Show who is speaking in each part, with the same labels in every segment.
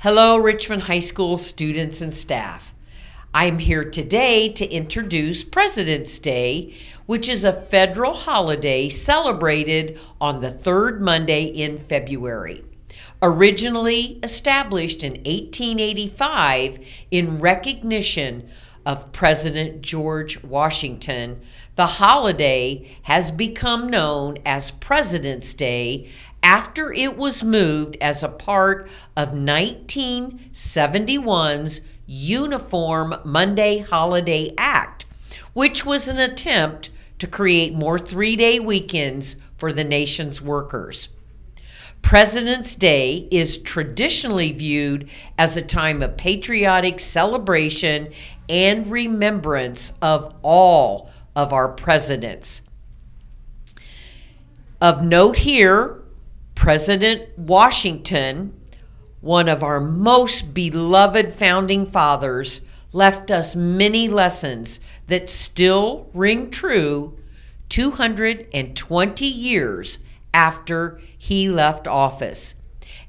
Speaker 1: Hello, Richmond High School students and staff. I'm here today to introduce President's Day, which is a federal holiday celebrated on the third Monday in February. Originally established in 1885 in recognition of President George Washington, the holiday has become known as President's Day after it was moved as a part of 1971's Uniform Monday Holiday Act, which was an attempt to create more three-day weekends for the nation's workers. President's Day is traditionally viewed as a time of patriotic celebration and remembrance of all of our presidents. Of note here, President Washington, one of our most beloved founding fathers, left us many lessons that still ring true 220 years after he left office.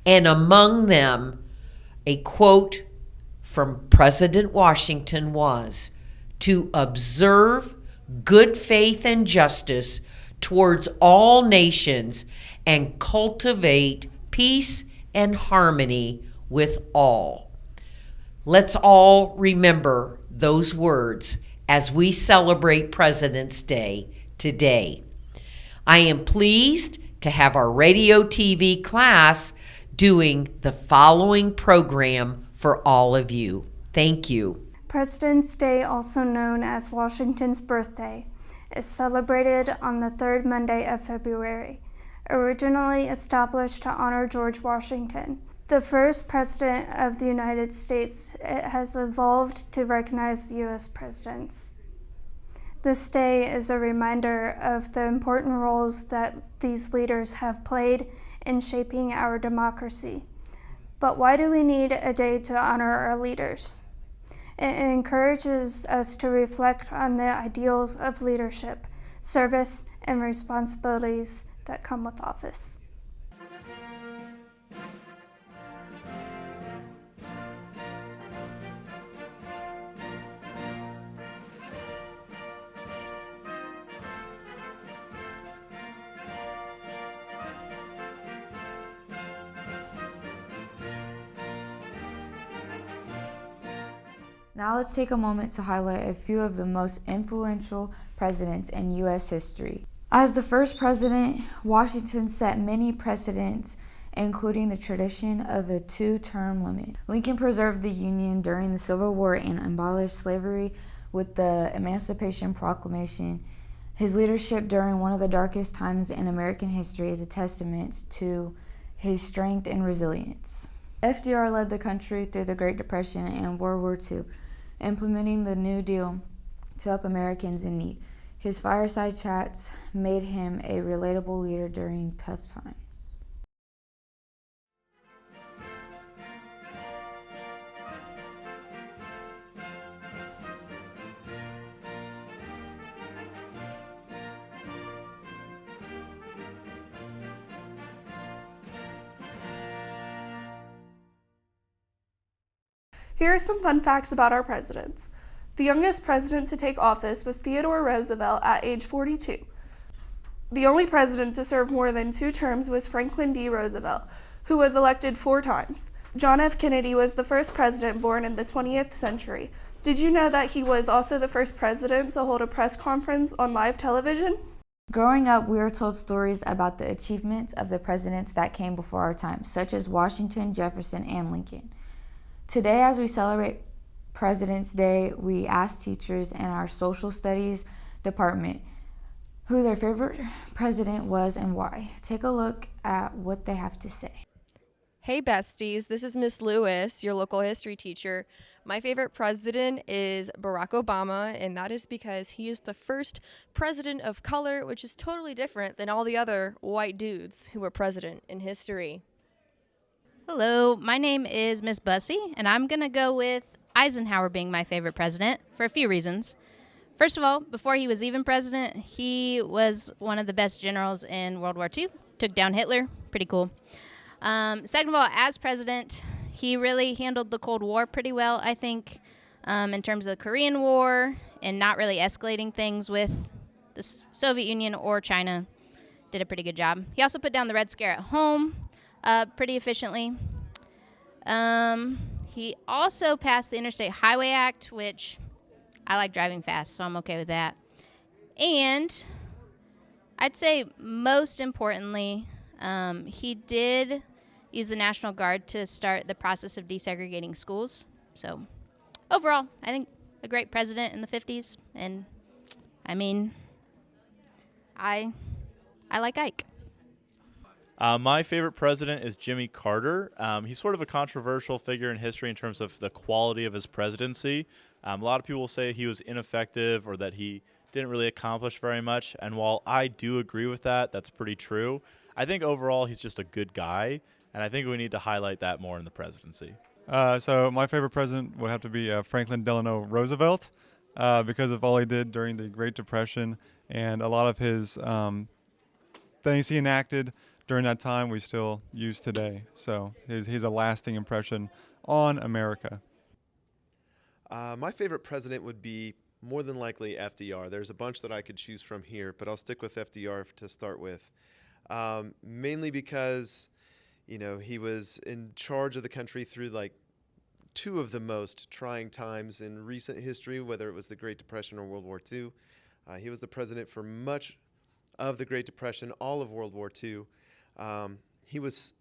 Speaker 1: And among them, a quote from President Washington was, "To observe good faith and justice towards all nations and cultivate peace and harmony with all." Let's all remember those words as we celebrate President's Day today. I am pleased to have our radio TV class doing the following program for all of you. Thank you.
Speaker 2: President's Day, also known as Washington's birthday, is celebrated on the third Monday of February. Originally established to honor George Washington, the first president of the United States, it has evolved to recognize U.S. presidents. This day is a reminder of the important roles that these leaders have played in shaping our democracy. But why do we need a day to honor our leaders? It encourages us to reflect on the ideals of leadership, service, and responsibilities that come with office.
Speaker 3: Now let's take a moment to highlight a few of the most influential presidents in U.S. history. As the first president, Washington set many precedents, including the tradition of a two-term limit. Lincoln preserved the Union during the Civil War and abolished slavery with the Emancipation Proclamation. His leadership during one of the darkest times in American history is a testament to his strength and resilience. FDR led the country through the Great Depression and World War II, implementing the New Deal to help Americans in need. His fireside chats made him a relatable leader during tough times.
Speaker 4: Here are some fun facts about our presidents. The youngest president to take office was Theodore Roosevelt at age 42. The only president to serve more than 2 terms was Franklin D. Roosevelt, who was elected 4 times. John F. Kennedy was the first president born in the 20th century. Did you know that he was also the first president to hold a press conference on live television?
Speaker 3: Growing up, we were told stories about the achievements of the presidents that came before our time, such as Washington, Jefferson, and Lincoln. Today, as we celebrate President's Day, we ask teachers in our social studies department who their favorite president was and why. Take a look at what they have to say.
Speaker 5: Hey besties, this is Miss Lewis, your local history teacher. My favorite president is Barack Obama, and that is because he is the first president of color, which is totally different than all the other white dudes who were president in history.
Speaker 6: Hello, my name is Miss Bussy, and I'm going to go with Eisenhower being my favorite president for a few reasons. First of all, before he was even president, he was one of the best generals in World War II, took down Hitler, pretty cool. Second of all, as president, he really handled the Cold War pretty well, I think, in terms of the Korean War and not really escalating things with the Soviet Union or China. Did a pretty good job. He also put down the Red Scare at home pretty efficiently. He also passed the Interstate Highway Act, which I like driving fast, so I'm okay with that. And I'd say most importantly, he did use the National Guard to start the process of desegregating schools. So overall, I think a great president in the 50s. And I mean, I like Ike.
Speaker 7: My favorite president is Jimmy Carter. He's sort of a controversial figure in history in terms of the quality of his presidency. A lot of people will say he was ineffective or that he didn't really accomplish very much. And while I do agree with that, that's pretty true. I think overall he's just a good guy, and I think we need to highlight that more in the presidency.
Speaker 8: So my favorite president would have to be Franklin Delano Roosevelt because of all he did during the Great Depression and a lot of his things he enacted during that time we still use today. So he's a lasting impression on America.
Speaker 9: My favorite president would be more than likely FDR. There's a bunch that I could choose from here, but I'll stick with FDR to start with. Mainly because, he was in charge of the country through like two of the most trying times in recent history, whether it was the Great Depression or World War II. He was the president for much of the Great Depression, all of World War II. He was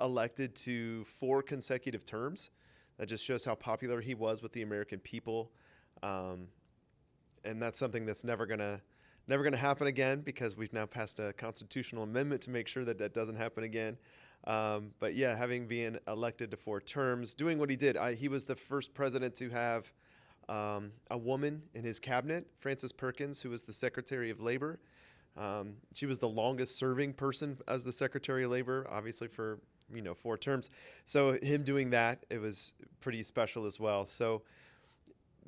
Speaker 9: elected to 4 consecutive terms. That just shows how popular he was with the American people. And that's something that's never gonna happen again because we've now passed a constitutional amendment to make sure that that doesn't happen again. But yeah, having been elected to 4 terms, doing what he did, he was the first president to have a woman in his cabinet, Frances Perkins, who was the Secretary of Labor. She was the longest serving person as the Secretary of Labor, obviously for 4 terms. So him doing that, it was pretty special as well. So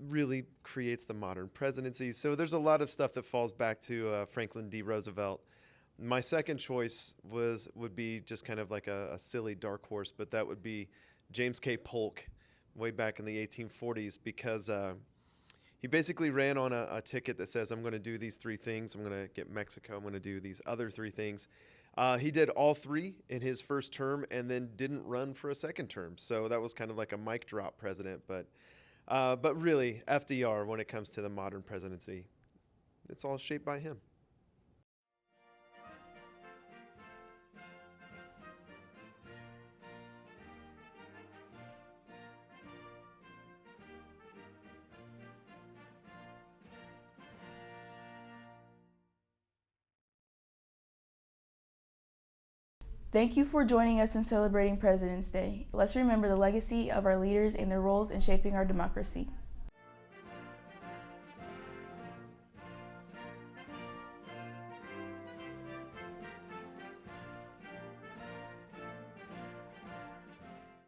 Speaker 9: really creates the modern presidency. So there's a lot of stuff that falls back to Franklin D. Roosevelt. My second choice would be just kind of like a silly dark horse, but that would be James K. Polk way back in the 1840s because he basically ran on a ticket that says, I'm going to do these 3 things. I'm going to get Mexico. I'm going to do these other 3 things. He did all 3 in his first term and then didn't run for a second term. So that was kind of like a mic drop president. But really, FDR, when it comes to the modern presidency, it's all shaped by him.
Speaker 10: Thank you for joining us in celebrating President's Day. Let's remember the legacy of our leaders and their roles in shaping our democracy.